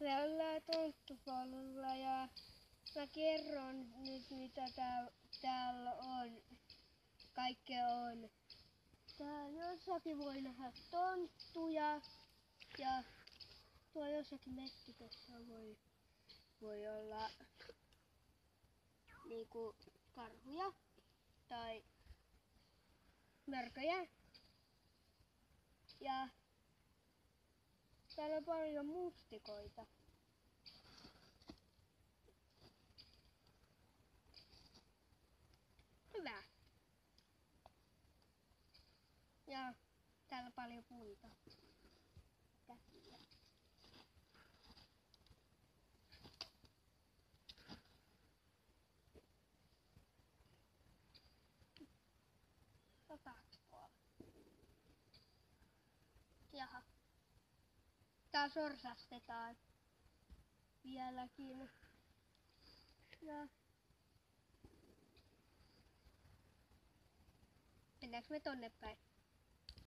Me ollaan tonttupolulla ja mä kerron nyt mitä täällä on. Kaikkea on. Täällä jossakin voi nähdä tonttuja ja tuo jossakin mettikössä voi olla niinku karhuja tai mörköjä. Ja täällä on paljon mustikoita. Hyvä. Ja täällä on paljon puita. Käsiä. Otaks tuolla? Jaha. Tää sorsastetaan vieläkin. Ja mennäänkö me tonne päin?